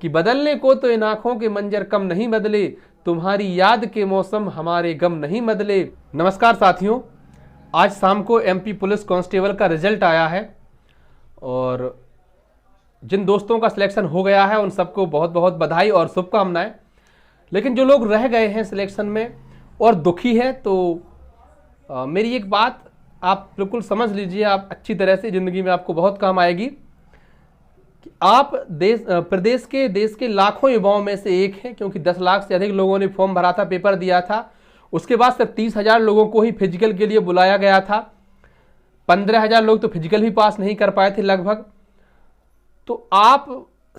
कि बदलने को तो इन आंखों के मंजर कम नहीं बदले, तुम्हारी याद के मौसम हमारे गम नहीं बदले। नमस्कार साथियों, आज शाम को एमपी पुलिस कांस्टेबल का रिजल्ट आया है और जिन दोस्तों का सिलेक्शन हो गया है उन सबको बहुत बहुत बधाई और शुभकामनाएं। लेकिन जो लोग रह गए हैं सिलेक्शन में और दुखी है, तो मेरी एक बात आप बिल्कुल समझ लीजिए, आप अच्छी तरह से, ज़िंदगी में आपको बहुत काम आएगी कि आप देश के लाखों युवाओं में से एक हैं, क्योंकि 10 लाख से अधिक लोगों ने फॉर्म भरा था, पेपर दिया था। उसके बाद सिर्फ 30,000 लोगों को ही फिजिकल के लिए बुलाया गया था। 15,000 लोग तो फिजिकल भी पास नहीं कर पाए थे लगभग। तो आप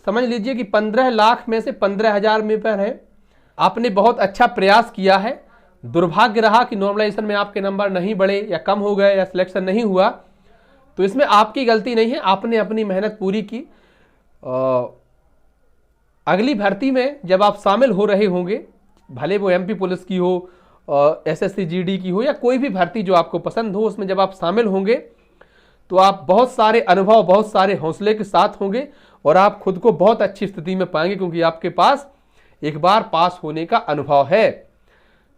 समझ लीजिए कि 15 लाख में से 15,000 में पर है। आपने बहुत अच्छा प्रयास किया है। दुर्भाग्य रहा कि नॉर्मलाइजेशन में आपके नंबर नहीं बढ़े या कम हो गए या सिलेक्शन नहीं हुआ, तो इसमें आपकी गलती नहीं है, आपने अपनी मेहनत पूरी की। अगली भर्ती में जब आप शामिल हो रहे होंगे, भले वो एमपी पुलिस की हो, एसएससी जीडी की हो या कोई भी भर्ती जो आपको पसंद हो, उसमें जब आप शामिल होंगे तो आप बहुत सारे अनुभव, बहुत सारे हौसले के साथ होंगे और आप खुद को बहुत अच्छी स्थिति में पाएंगे, क्योंकि आपके पास एक बार पास होने का अनुभव है।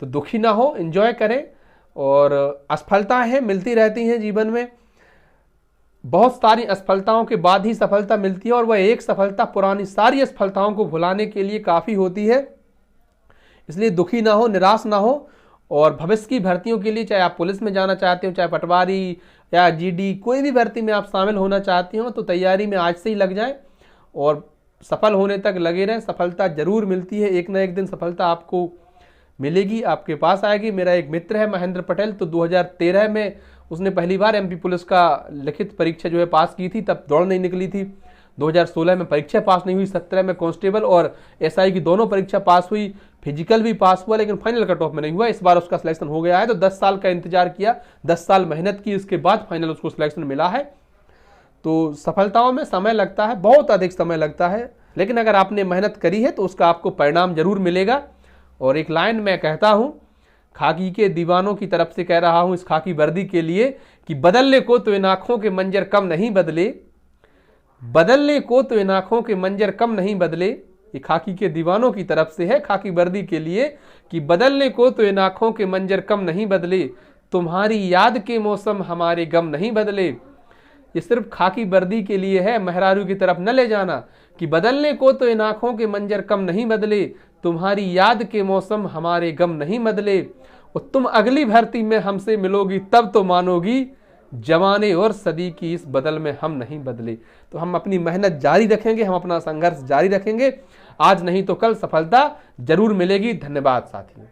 तो दुखी ना हो, एंजॉय करें। और असफलताएं हैं, मिलती रहती हैं जीवन में। बहुत सारी असफलताओं के बाद ही सफलता मिलती है और वह एक सफलता पुरानी सारी असफलताओं को भुलाने के लिए काफ़ी होती है। इसलिए दुखी ना हो, निराश ना हो। और भविष्य की भर्तियों के लिए, चाहे आप पुलिस में जाना चाहते हो, चाहे पटवारी या जीडी, कोई भी भर्ती में आप शामिल होना चाहते हो, तो तैयारी में आज से ही लग जाए और सफल होने तक लगे रहें। सफलता जरूर मिलती है, एक ना एक दिन सफलता आपको मिलेगी, आपके पास आएगी। मेरा एक मित्र है महेंद्र पटेल, तो 2013 में उसने पहली बार एमपी पुलिस का लिखित परीक्षा जो है पास की थी, तब दौड़ नहीं निकली थी। 2016 में परीक्षा पास नहीं हुई, 17 में कांस्टेबल और एसआई की दोनों परीक्षा पास हुई, फिजिकल भी पास हुआ, लेकिन फाइनल कट ऑफ में नहीं हुआ। इस बार उसका सिलेक्शन हो गया है। तो 10 साल का इंतजार किया, 10 साल मेहनत की, इसके बाद फाइनल उसको सिलेक्शन मिला है। तो सफलताओं में समय लगता है, बहुत अधिक समय लगता है, लेकिन अगर आपने मेहनत करी है तो उसका आपको परिणाम जरूर मिलेगा। और एक लाइन मैं कहता हूं, खाकी के दीवानों की तरफ से कह रहा हूं इस खाकी वर्दी के लिए, कि बदलने को तो इन आंखों के मंजर कम नहीं बदले, बदलने को तो इन आंखों के मंजर कम नहीं बदले। ये खाकी के दीवानों की तरफ से है, खाकी वर्दी के लिए, कि बदलने को तो इन आंखों के मंजर कम नहीं बदले, तुम्हारी याद के मौसम हमारे गम नहीं बदले। ये सिर्फ खाकी वर्दी के लिए है, मेहरारू की तरफ न ले जाना, कि बदलने को तो इन आंखों के मंजर कम नहीं बदले, तुम्हारी याद के मौसम हमारे गम नहीं बदले। और तुम अगली भर्ती में हमसे मिलोगी तब तो मानोगी, जमाने और सदी की इस बदल में हम नहीं बदले। तो हम अपनी मेहनत जारी रखेंगे, हम अपना संघर्ष जारी रखेंगे। आज नहीं तो कल सफलता जरूर मिलेगी। धन्यवाद साथियों।